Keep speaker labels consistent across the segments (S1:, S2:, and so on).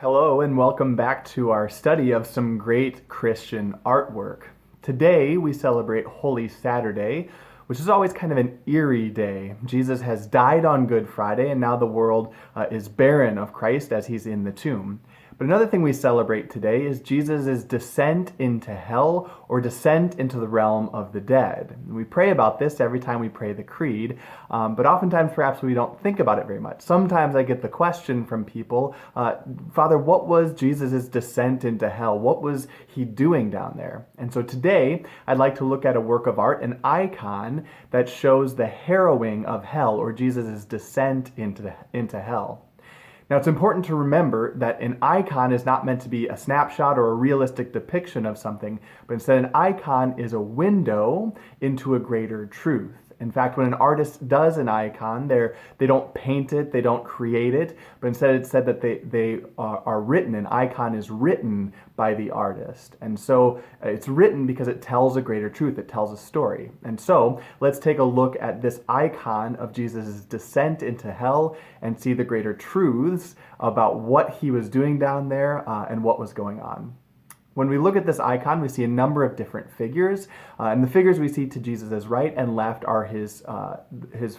S1: Hello, and welcome back to our study of some great Christian artwork. Today we celebrate Holy Saturday, which is always kind of an eerie day. Jesus has died on Good Friday, and now the world is barren of Christ as he's in the tomb. But another thing we celebrate today is Jesus' descent into hell or descent into the realm of the dead. We pray about this every time we pray the Creed, but oftentimes perhaps we don't think about it very much. Sometimes I get the question from people, Father, what was Jesus' descent into hell? What was he doing down there? And so today I'd like to look at a work of art, an icon that shows the harrowing of hell or Jesus' descent into hell. Now, it's important to remember that an icon is not meant to be a snapshot or a realistic depiction of something, but instead an icon is a window into a greater truth. In fact, when an artist does an icon, they don't paint it, they don't create it, but instead it's said that they are written. An icon is written by the artist. And so it's written because it tells a greater truth, it tells a story. And so let's take a look at this icon of Jesus' descent into hell and see the greater truths about what he was doing down there and what was going on. When we look at this icon, we see a number of different figures, and the figures we see to Jesus' right and left are his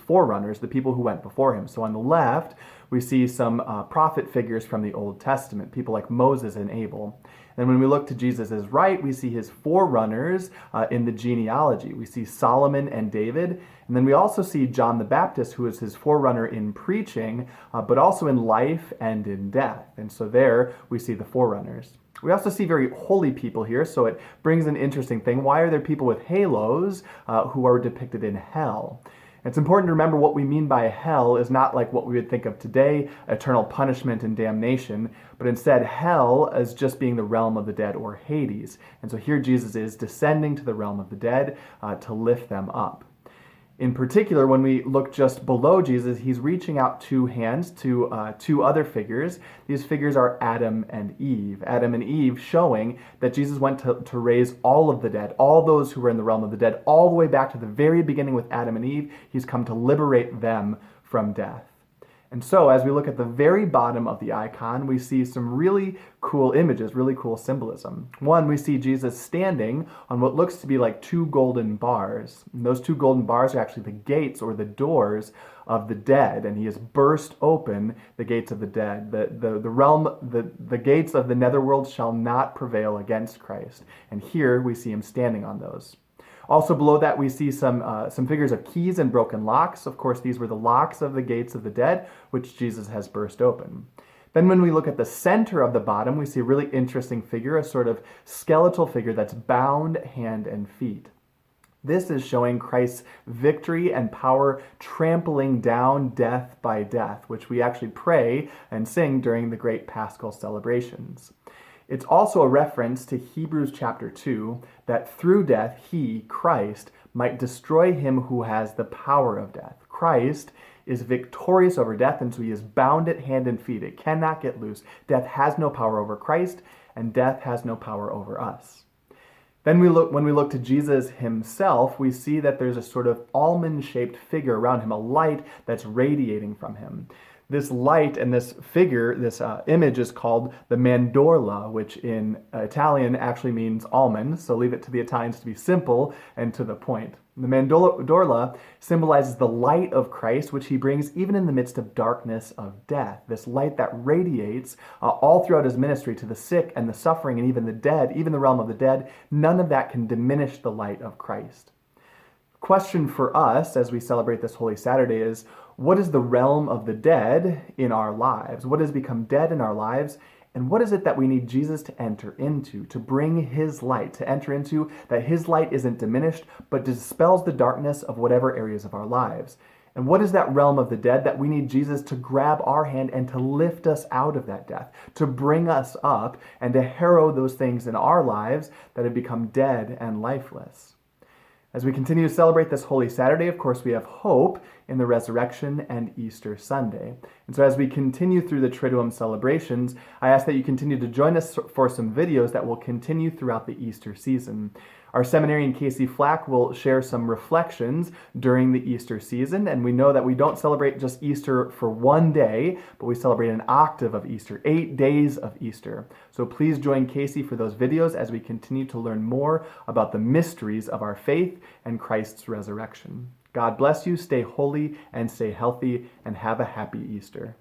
S1: forerunners, the people who went before him. So on the left, we see some prophet figures from the Old Testament, people like Moses and Abel. And when we look to Jesus' right, we see his forerunners in the genealogy. We see Solomon and David, and then we also see John the Baptist, who is his forerunner in preaching, but also in life and in death. And so there we see the forerunners. We also see very holy people here, so it brings an interesting thing. Why are there people with halos who are depicted in hell? It's important to remember what we mean by hell is not like what we would think of today, eternal punishment and damnation, but instead hell as just being the realm of the dead, or Hades. And so here Jesus is descending to the realm of the dead to lift them up. In particular, when we look just below Jesus, he's reaching out two hands to two other figures. These figures are Adam and Eve. Adam and Eve showing that Jesus went to raise all of the dead, all those who were in the realm of the dead, all the way back to the very beginning with Adam and Eve. He's come to liberate them from death. And so as we look at the very bottom of the icon, we see some really cool images, really cool symbolism. One, we see Jesus standing on what looks to be like two golden bars. And those two golden bars are actually the gates or the doors of the dead, and he has burst open the gates of the dead. The gates of the netherworld shall not prevail against Christ. And here we see him standing on those. Also below that, we see some figures of keys and broken locks. Of course, these were the locks of the gates of the dead, which Jesus has burst open. Then when we look at the center of the bottom, we see a really interesting figure, a sort of skeletal figure that's bound hand and feet. This is showing Christ's victory and power trampling down death by death, which we actually pray and sing during the great Paschal celebrations. It's also a reference to Hebrews chapter 2, that through death he, Christ, might destroy him who has the power of death. Christ is victorious over death, and so he is bound at hand and feet. It cannot get loose. Death has no power over Christ, and death has no power over us. Then when we look to Jesus himself, we see that there's a sort of almond-shaped figure around him, a light that's radiating from him. This light and this figure, this image is called the Mandorla, which in Italian actually means almond, so leave it to the Italians to be simple and to the point. The Mandorla symbolizes the light of Christ, which he brings even in the midst of darkness of death. This light that radiates all throughout his ministry to the sick and the suffering and even the dead, even the realm of the dead. None of that can diminish the light of Christ. Question for us as we celebrate this Holy Saturday is, what is the realm of the dead in our lives? What has become dead in our lives? And what is it that we need Jesus to enter into, to bring his light, to enter into, that his light isn't diminished, but dispels the darkness of whatever areas of our lives? And what is that realm of the dead that we need Jesus to grab our hand and to lift us out of that death, to bring us up and to harrow those things in our lives that have become dead and lifeless? As we continue to celebrate this Holy Saturday, of course, we have hope in the resurrection and Easter Sunday. And so as we continue through the Triduum celebrations, I ask that you continue to join us for some videos that will continue throughout the Easter season. Our seminarian Casey Flack will share some reflections during the Easter season, and we know that we don't celebrate just Easter for one day, but we celebrate an octave of Easter, 8 days of Easter. So please join Casey for those videos as we continue to learn more about the mysteries of our faith and Christ's resurrection. God bless you, stay holy and stay healthy, and have a happy Easter.